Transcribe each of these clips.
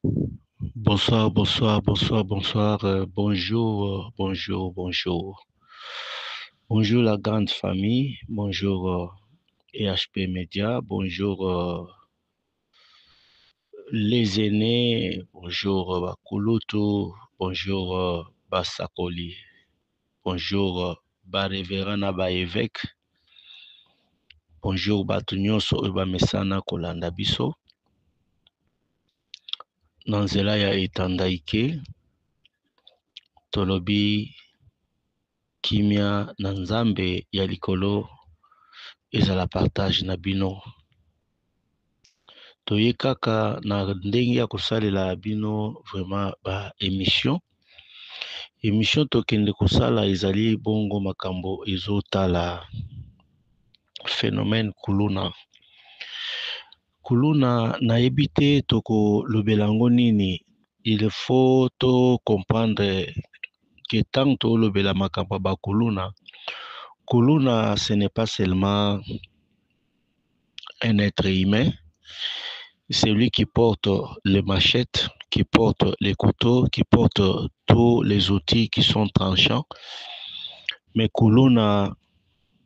Bonsoir, bonsoir, bonsoir, bonsoir, bonjour, bonjour, bonjour. Bonjour la grande famille, bonjour EHP Média, bonjour les aînés, bonjour Bakulutu, bonjour Basakoli, bonjour Bareverana Baevek, bonjour Batu nyonso oyo bamesana kolanda biso na nzela ya etandaike tolobi kimia na nzambe ya likolo ezala partage na bino toye kaka na ndenge ya kosalela bino vraiment ba émission tokende kosala ezali bongo makambo ezotala phénomène kuluna nayebi te tokolobela yango nini. Il faut to comprendre que tant tolobela makambo ya bakuluna kuluna ce n'est pas seulement un être humain. C'est lui qui porte les machettes, qui porte les couteaux, qui porte tous les outils qui sont tranchants. Mais Kuluna,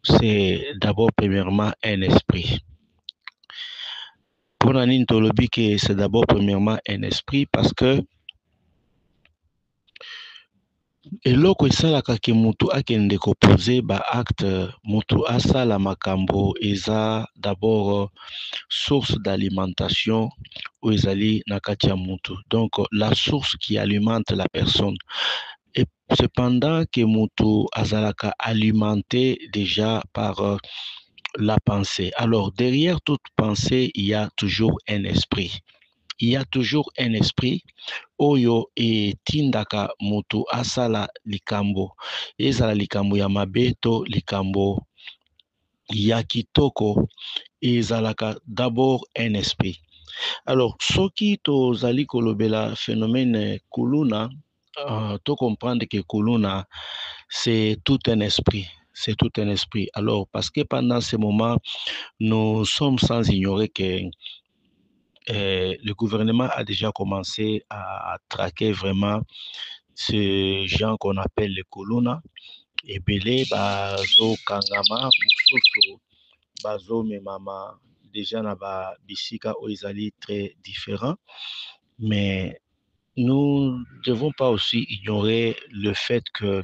c'est d'abord premièrement un esprit. Pour Nanine Tolobi, c'est d'abord premièrement un esprit parce que eloko esalaka ke mutu akende kopose ba acte mutu asala makambo eza d'abord source d'alimentation ou ezali na kati ya mutu. Donc la source qui alimente la personne. Et cependant que mutu azalaka alimenté déjà par la pensée. Alors derrière toute pensée, il y a toujours un esprit. Il y a toujours un esprit oyo etindaka mutu asala likambo ezala likambo ya mabe to likambo ya kitoko ezalaka d'abord un esprit. Alors soki tozali kolobela phénomène kuluna to comprendre que kuluna c'est tout un esprit. C'est tout un esprit. Alors, parce que pendant ce moment, nous sommes sans ignorer que le gouvernement a déjà commencé à traquer vraiment ces gens qu'on appelle les Kuluna. Et Belé, Bazo Kangama, Moussoso, Bazo Memama, déjà na Bisika Oizali très différents. Mais nous ne devons pas aussi ignorer le fait que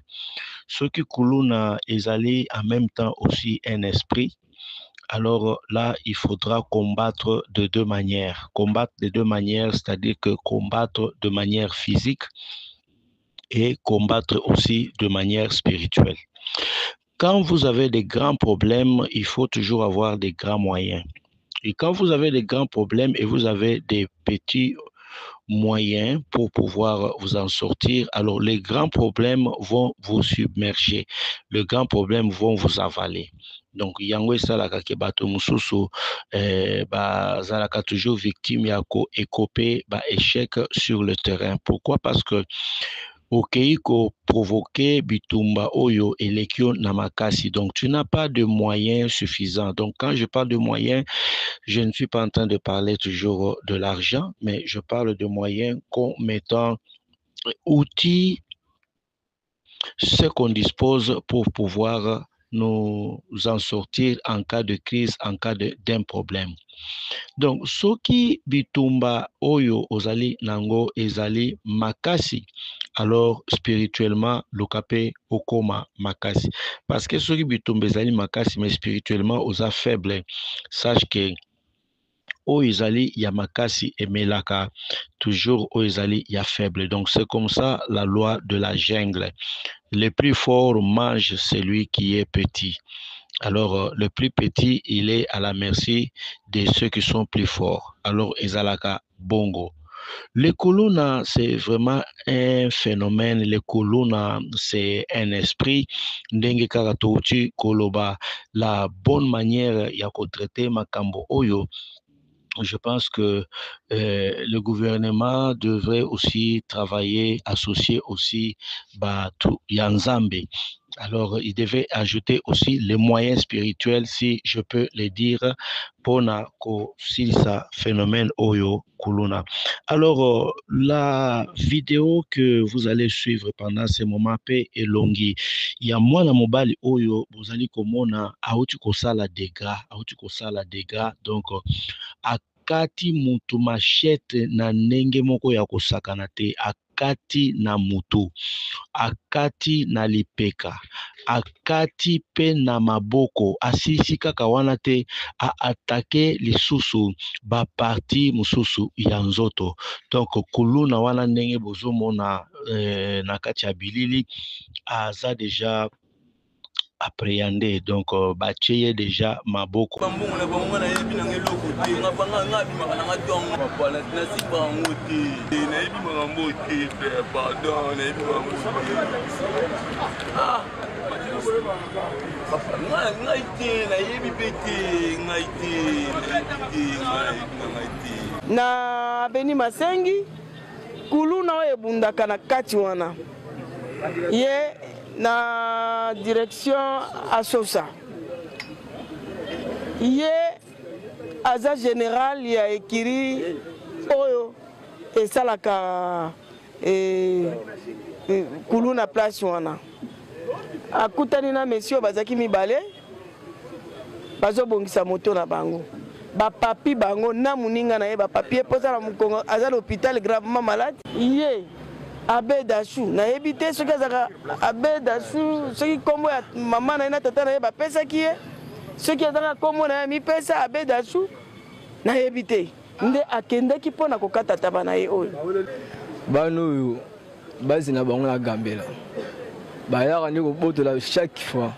ceux qui Kuluna Ezali en même temps aussi un esprit. Alors là, il faudra combattre de deux manières. Combattre de deux manières, c'est-à-dire que combattre de manière physique et combattre aussi de manière spirituelle. Quand vous avez des grands problèmes, il faut toujours avoir des grands moyens. Et quand vous avez des grands problèmes et vous avez des petits moyens pour pouvoir vous en sortir, alors les grands problèmes vont vous submerger. Les grands problèmes vont vous avaler. Donc, yango esalaka ke bato mususu bazalaka toujours victime ya ko écoper ba échec sur le terrain. Pourquoi? Parce que okei ko provoquer bitumba oyo elekio na makasi. Donc, tu n'as pas de moyens suffisants. Donc, quand je parle de moyens, je ne suis pas en train de parler toujours de l'argent, mais je parle de moyens comme mettant outils, ce qu'on dispose pour pouvoir nous en sortir en cas de crise, en cas d'un problème. Donc, soki bitumba oyo ozali nango ezali makasi, alors spirituellement lokape okoma makasi. Parce que soki bitumba ezali makasi, mais spirituellement oza faible, sache que oyo ezali ya makasi emelaka toujours oyo ezali ya faible. Donc c'est comme ça la loi de la jungle. Le plus fort mange celui qui est petit. Alors le plus petit, il est à la merci de ceux qui sont plus forts. Alors ezalaka bongo. Le kuluna, c'est vraiment un phénomène. Le kuluna, c'est un esprit. Ndenge kaka touti koloba, la bonne manière ya ko traiter makambo oyo. Je pense que le gouvernement devrait aussi travailler, associer aussi Batu Yanzambe. Alors, il devait ajouter aussi les moyens spirituels, si je peux les dire, pour na ko silisa phénomène Oyo Kuluna. Alors, la vidéo que vous allez suivre pendant ce moment est longue. Il y a moi na mobile oyo vous allez komona auti kosala dégâts donc akati mutu machette na ndenge moko ya kosakana te, akati na mutu, akati na lipeka, akati pe na maboko, asisi kaka wana te, a attaqué lisusu ba parti mususu ya nzoto. Donc kuluna wana ndenge bozomona na kati ya bilili aza déjà appréhendé, donc bacheye déjà maboko. Na Beni Masengi kuluna oyo ebundaka na kati wana ye na direction Asosa ye aza général ya ekiri oyo esalaka kuluna place wana akutani na monsieur bazaki mibale bazobongisa moto na bango bapapi bango na muninga na ye bapapi poza na mukongo aza l'hôpital gravement malade ye Abedashu na ebite soki azaka Abedashu soki kombo ya mama na ye na tata na ye bapesaki ye soki azaka kombo na ye mipesa Abedashu na ebite nde akendaki mpona kokata taba na ye oyo bana oyo bazi na bango na Gambela bayaka nde kobotola chaque fois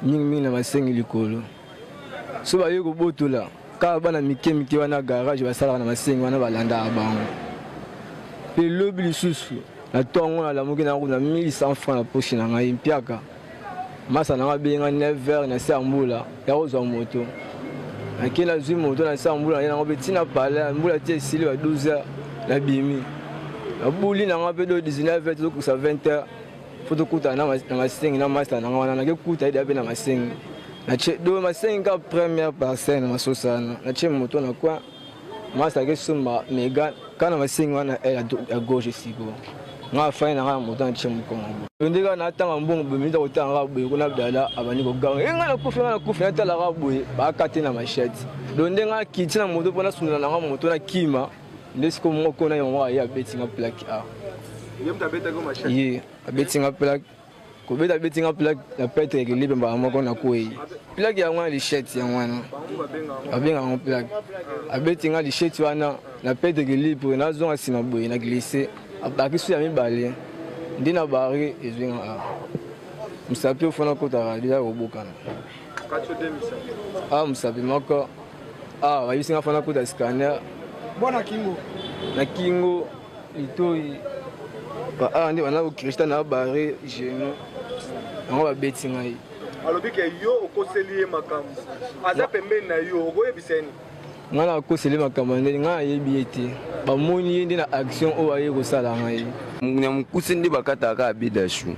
mingi na Masengi likolo so baye kobotola kaka bana mike wana garage basalaka na Masengi wana balandaka bango pe lobi lisusu na ntongo na lamuki na 1100 francs na poche na ngai mpiaka masa na nga benga 9h na se mbula ya kozwa moto nakei nazwi moto na se mbula na yango mpe ntina pale mbula ti esili ba 12h na bimi nabuli na nga mpe do 19h tozokusa 20h fo tokutana na Masengi na masa na nga wana nakekuta ide ape na Masengi do Masengi ka première parcelle na masosana natie moto na kwa masa ke sumba mega kana Masengi wana ya gauche siko nga fai na nga moto na tie mokongo ndeka na tanga mbongo bemita kotanga boye kuna bdala abani koganga nga na kufi na tala ga boye bakate na machete do ndenga kiti na moto pona sunula na nga moto na kima ndesiko moko na yo ya betinga plaque a yemta beta ko machete ye betinga plaque ko beta betinga plaque na petre équilibre ba moko na koyi plaque ya ngwana lichette ya ngwana abenga ngo plaque abetinga lichette wana na petre équilibre na zonga sima boye na glisser abakisu ya mibale ndina bari ezwinga a musapi ofana kota radio obukana musapi moko bayisinga fana kota scanner bona kingo na kingo itoi ndi wana okirista na bari geno yango babeti ngai alobi ke yo okoseli ye makambo aza pembeni na yo okoyebiseni nga na akoseli makambo ndeni nga nayebi ye te bamoni ye nde na action oyo aye kosala ngai na mokuse nde bakataka Abedashu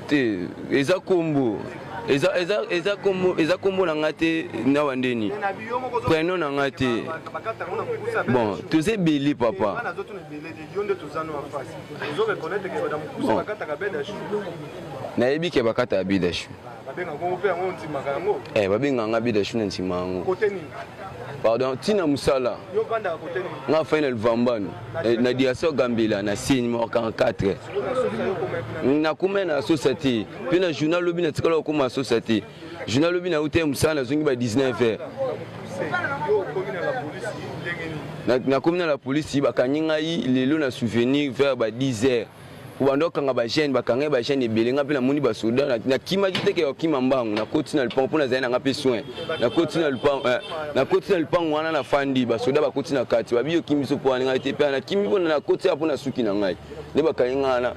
te eza kombo eza kombo na nga te nawa ndeni preno na nga te bon toza ebele papa nayebi ke bakata Abedashu babenga nga Abedashu na ntima yango pardon tina musala nga final vambano na diaso Gambela na signe mo 44 na kuma na société puis na journal lobi na tikala ko ma société journal lobi na ute musala zongi ba 19h na kuma na la police bakanyinga yi lelo na souvenir vers ba 10h ubandokanga ba jeune bakanga ba jeune ebelenga pe na moni ba soda na kima kiteke yo kima mbangu na koti na lipango pona zaina nga pe soin na koti na lipango wana na fandi ba soda ba koti na kati ba biyo kimi so po nga te pe na kimi pona na koti apo na suki na ngai ne bakanga na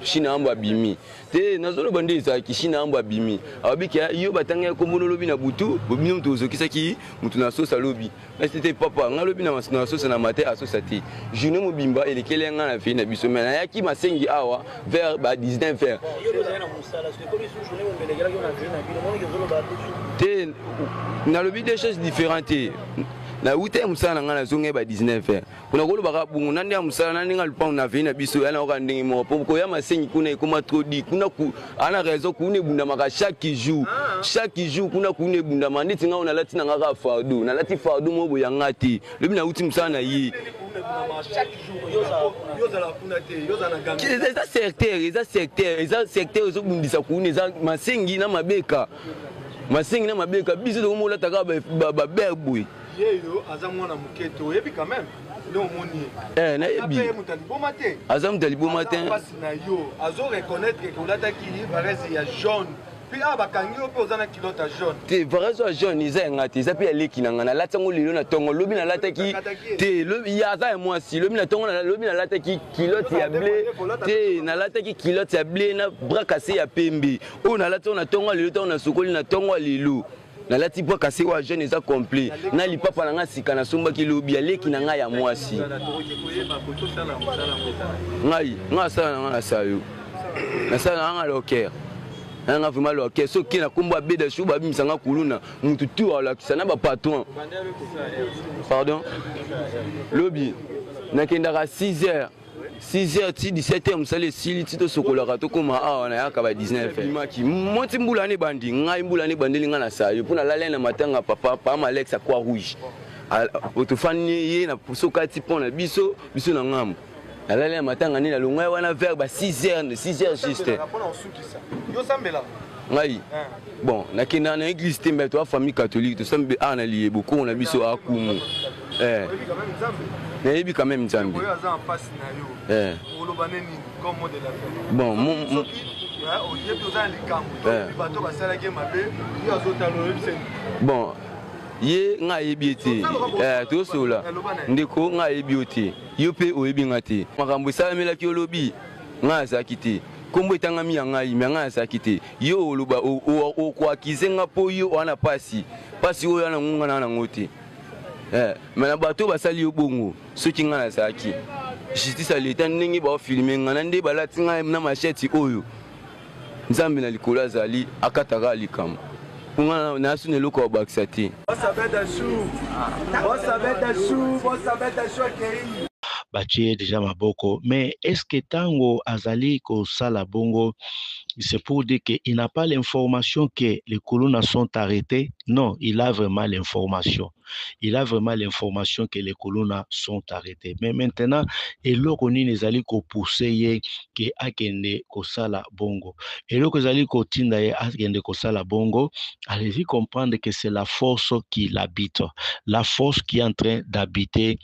shina ambo abimi te nazolo bande za kishina ambo abimi abiki yo batanga ko mono lobi na butu bobino to zokisaki mutu na sosa lobi na c'était papa nga lobi na sosa na mate asosati june mobimba elekele nga na fi na biso mena yaki Masengi awa vers 19h te na lobi des choses différentes na ute musala ngana zonge ba 19h kuna kolo baka bungu nandi ya musala nandi ngalupa na vina biso yana oka ndenge mo ko ya masengi kuna ikoma trop di kuna ku ana raison kuna bunda maka chaque jour kuna kuna bunda manditi nga ona lati na ngaka fardo na lati fardo mo bo yangati lebi na uti musala na yi eza secteur zo bundisa kuna eza masengi na mabeka biso to mo lataka ba berboy yeyo aza mwana muketo yebi quand même non moni na yebi aza mutali bon matin na yo azo reconnaître que olata ki varese ya jaune puis bakangi ope ozana kilota jaune te varese ya jaune eza ngati eza pe leki na ngana latango lelo na tongo lobi na lataki te lobi ya za moi si lobi na tongo na lobi na lataki kilote ya blé te na lataki kilote ya blé na bras cassé ya pembe o na latango na tongo lelo tongo na sokoli na tongo lelo na lati bras cassé wa jeune eza complet na lipapa na nga sika na somba ki lobi ya leki na nga ya mwasi ngai nga sala na nga na sayo na sala na nga loker nga vraiment loker so ki na kombo abeda shu ba bimisanga kuluna mutu tu ala kisana ba patron pardon lobi na kendaka 6h ti 17h musale sili tito sokolaka to koma awa na yaka ba 19h maki moti mbula ne bandi ngai mbula ne bandeli nga na sayo pona lala na matanga papa Alex a Croix Rouge otofani ye na sokati pona biso na ngam lala na matanga ni na longa wana vers ba 6h juste yo sambela ngai bon na kenda na église tembe to famille catholique to sambe ana lié beaucoup na biso akumu na yebi quand même nzambe bon bon ye nga yebi ete to sola ndeko nga yebi ote yo pe oyebi nga te makambo esalamela olobi nga azaki te kombo etangami ya ngai me nga azaki te yo oloba okwakize nga po yo wana pasi oyo ana ngunga na nango te mais na bato basali yo bongo soki nga nazalaki justice ya leta ndenge baofilme nga na nde balati nga na machete oyo nzambe na likolo azali akataka likambo nga naso na eloko babakisa te batie déjà maboko mais est-ce que tango azali kosala bongo c'est pour dire qu'il n'a pas l'information que les colonnes sont arrêtés. Non, il a vraiment l'information. Il a vraiment l'information que les colonnes sont arrêtés. Mais maintenant, et là qu'on est allé pousser que akende kosala bongo. Et là qu'on allé kotinda akende kosala bongo, allez-y comprendre que c'est la force qui l'habite, la force qui est en train d'habiter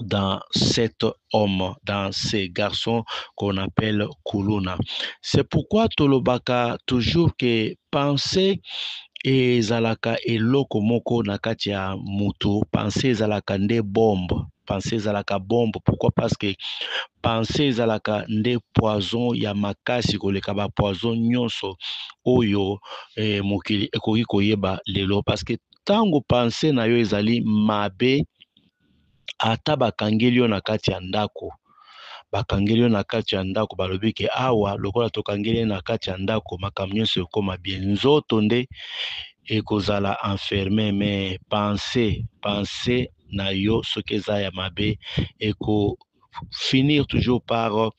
dans cet homme, dans ces garçons qu'on appelle Kuluna. C'est pourquoi Tolobaka toujours que penser et zalaka et lokomoko nakati ya muto, penser zalaka nde bombe, penser zalaka bombe. Pourquoi? Parce que penser zalaka nde poison ya makasi koleka ba poison nyonso oyo mokili ekoki koyeba lelo parce que tango penser na yo ezali mabe ata bakangeli yo na kati ya ndako balobi ke awa lokola tokangeli na kati ya ndako makambo nyonso ekoma bien nzoto nde ekozala enfermé mais penser na yo soki eza ya mabe eko finir toujours par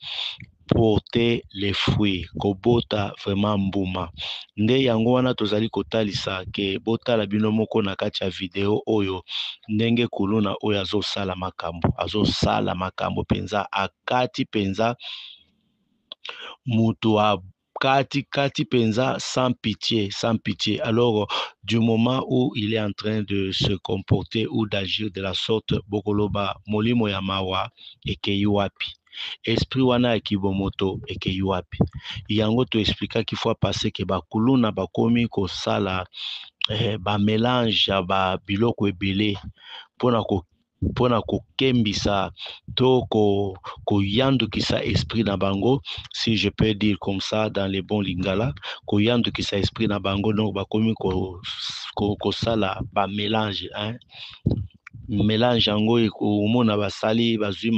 porter les fruits, kobota vraiment mbuma. Nde yango wana tozali kotalisa ke botala bino moko na kati ya video oyo ndenge Kuluna oyo azosala makambo penza akati penza mutu kati penza sans pitié. Alors du moment où il est en train de se comporter ou d'agir de la sorte bokoloba molimo ya mawa ekei wapi esprit wana ya kibomoto ekei wapi yango to expliquer qu'il faut passer que bakuluna bakomi kosala ba mélange ya ba biloko ebele pona kokembisa to koyandukisa esprit na bango, si je peux dire comme ça dans les bons lingala, koyandukisa esprit na bango, donc bakomi kosala ba mélange mélange yango omona basali bazwi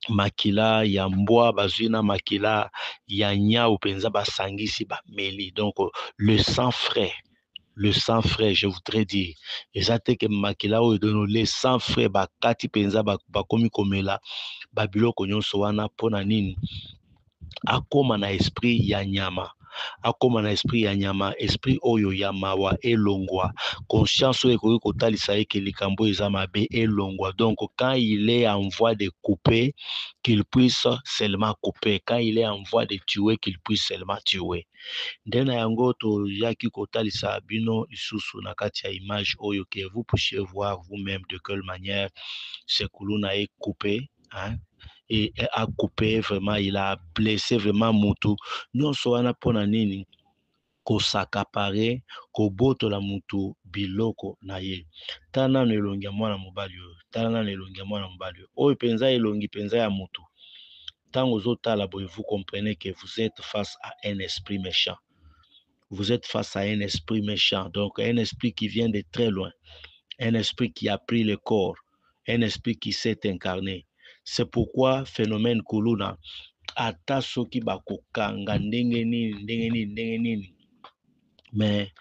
makila ya mbwa bazwi na makila ya nyau penza basangisi bameli, donc le sang frais le sang frais, je voudrais dire. Et ça te que makila o donno le sang frais bakati penza bakomi komela babiloko nyonso wana pona nini akoma na esprit ya nyama. Akoma na esprit ya nyama, esprit oyo ya mawa elongwa, conscience oyo ekoki kotalisa eke likambo eza mabe elongwa. Donc quand il est en voie de couper, qu'il puisse seulement couper. Quand il est en voie de tuer, qu'il puisse seulement tuer. Ndena yango to yaki kotalisa bino lisusu na kati ya image oyo que vous puissiez voir vous-même de quelle manière ce kuluna est coupé, hein? Et a coupé vraiment, il a blessé vraiment mutu. Nous sommes pona nini ko sakapare ko boto la mutu biloko na ye. Tana no elongi ya mwana mobali oyo, tana no elongi ya mwana mobali oyo penza elongi penza ya mutu. Tango zotala boye, vous comprenez que vous êtes face à un esprit méchant. Vous êtes face à un esprit méchant, donc un esprit qui vient de très loin, un esprit qui a pris le corps, un esprit qui s'est incarné. C'est pourquoi phénomène kuluna ata soki bakokanga ndenge nini, mais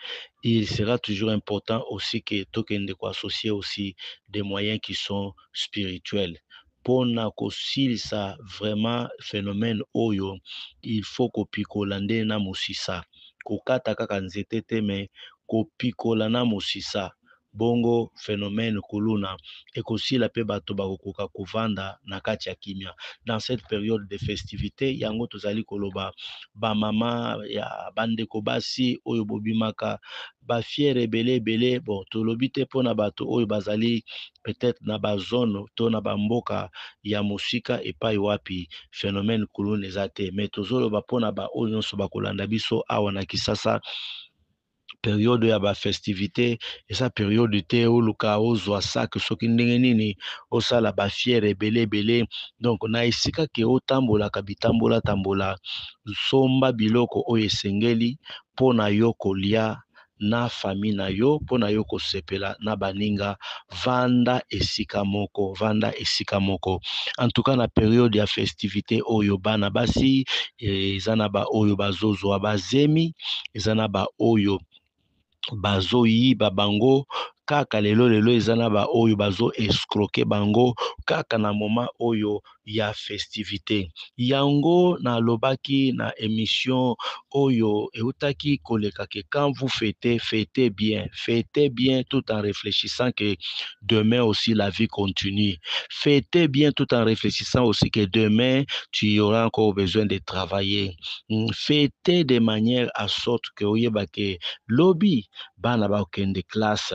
il sera toujours important aussi que tokende ko associer aussi des moyens qui sont spirituels. Pona kosilisa vraiment phénomène oyo, il faut kopikola nde na musisa, kokata kaka nzete te, mais kopikola na musisa. Bongo phénomène kuluna ekosila pe bato bakokoka kovanda na kati ya kimia. Dans cette période de festivité, yango tozali koloba ba mama ya bandeko basi oyo bobimaka ba fiere ebele, bon tolobi te pona bato oyo bazali peut-être na ba zone to na ba mboka ya musika epai wapi phénomène kuluna eza te, mais tozoloba pona ba oyo nyonso bakolanda biso awa na Kisasa. Période ya ba festivité, esa période te oluka ozwa sac soki ndenge nini osala ba fiere ebele. Donc na esika ke otambola kabitambola tambola somba biloko oyo esengeli pona yo kolia na famille na yo, pona yo kosepela na baninga, vanda esika moko, vanda esika moko. En tout cas na période ya festivité oyo bana basi eza na ba oyo bazozwa bazemi, eza na ba oyo bazo yiba bango kaka lelo eza na ba oyo bazo escroquer bango kaka na moment oyo ya festivité. Yango na lobaki na émission oyo eutaki koleka que quand vous fêtez bien tout en réfléchissant que demain aussi la vie continue. Fêtez bien tout en réfléchissant aussi que demain tu auras encore besoin de travailler. Fêtez de manière à sorte que oyeba que lobby bana ba okende classe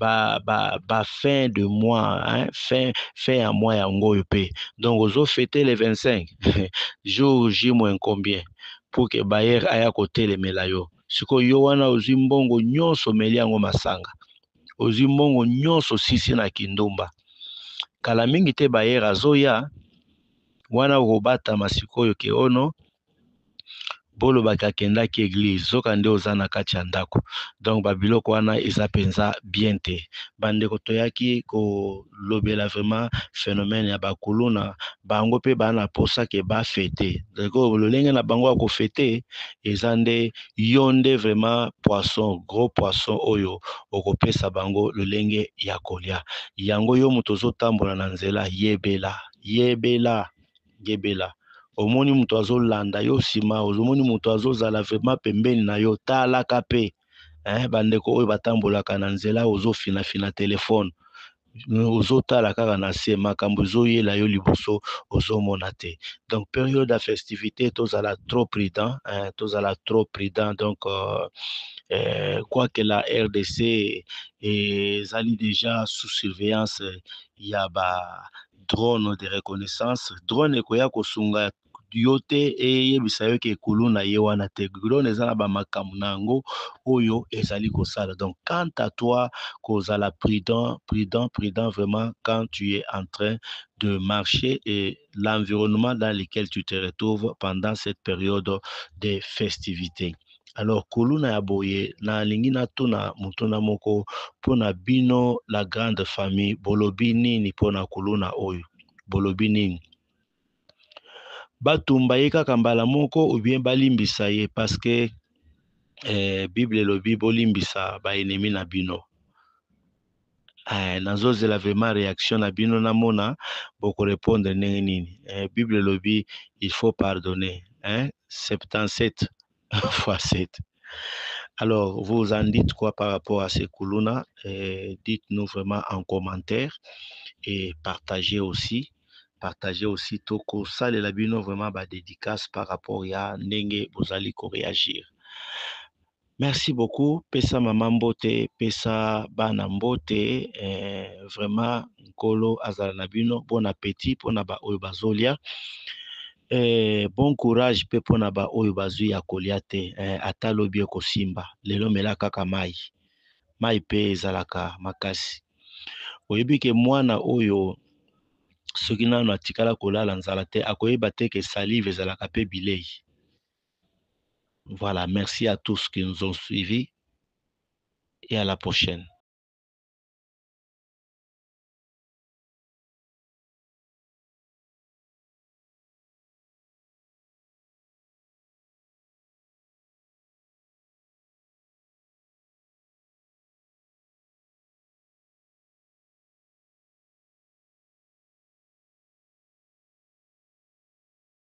ba fin de mois, hein, fin à mois ya ngoyo pe. Donc ozo fêter les 25 jour J moins combien pour que bayer aya kotelemela yo. Siko yo wana ozwi mbongo nyonso meli yango masanga, ozwi mbongo nyonso sisi na kindumba, kala mingi te bayer azoya wana okobata masikoyo ke ono bolo bakakendaki église soka nde oza na kati ya ndako. Donc babiloko wana eza penza bien te. Bandeko toyaki kolobela vraiment phénomène ya bakuluna bango pe bana posa ke ba fêter. Donc lolenge na bango ya ko fêter eza nde yonde vraiment poisson, gros poisson oyo okopesa bango lolenge ya kolia. Yango yo moto ozotambola na nzela yebela. Omoni mutu azolanda yo sima, omoni mutu azozala vraiment pembeni na yo, talaka pe bandeko oyo batambolaka na nzela ozofina telefone, ozotala kaka na se makambo ezoyela yo liboso ozomona te. Donc période de festivité tozala trop prudent, donc quoi que la RDC ezali déjà sous surveillance ya ba drone de reconnaissance. Drone ekoya kosunga yo te eyebisa yo ke kuluna ye wana te. Drone eza na ba makambo nango oyo ezali kosala. Donc quant à toi kozala prudent vraiment quand tu es en train de marcher et l'environnement dans lequel tu te retrouves pendant cette période de festivité. Alors kuluna ya boye na lingi na tuna mutuna moko pona bino la grande famille bolobi nini pona kuluna oyo, bolobi nini? Batumba ye kaka mbala moko ou bien balimbisa ye parce que Bible elobi bolimbisa ba ennemi na bino. Nazozela vraiment réaction na bino namona boko répondre ndenge nini. Bible elobi il faut pardonner, 77 fois 7. Alors, vous en dites quoi par rapport à ces Kuluna? Dites-nous vraiment en commentaire et partagez aussi. Partagez aussi toko sale la bino vraiment ba dédicace par rapport à ndenge bozali ko réagir. Merci beaucoup. Pesa maman mbote, pesa bana mbote, vraiment nkolo azala na bino. Bon appétit pour na ba oyo bazolia. Bon courage pe pona ba oyo bazui ya kolia te, ata lobi ekosimba lelo mela kaka mai pe ezalaka makasi. Oyebi ke mwana oyo soki nano atikala kolala nzala te akoyeba te ke salive ezalaka pe bilei. Voilà, merci à tous qui nous ont suivis et à la prochaine.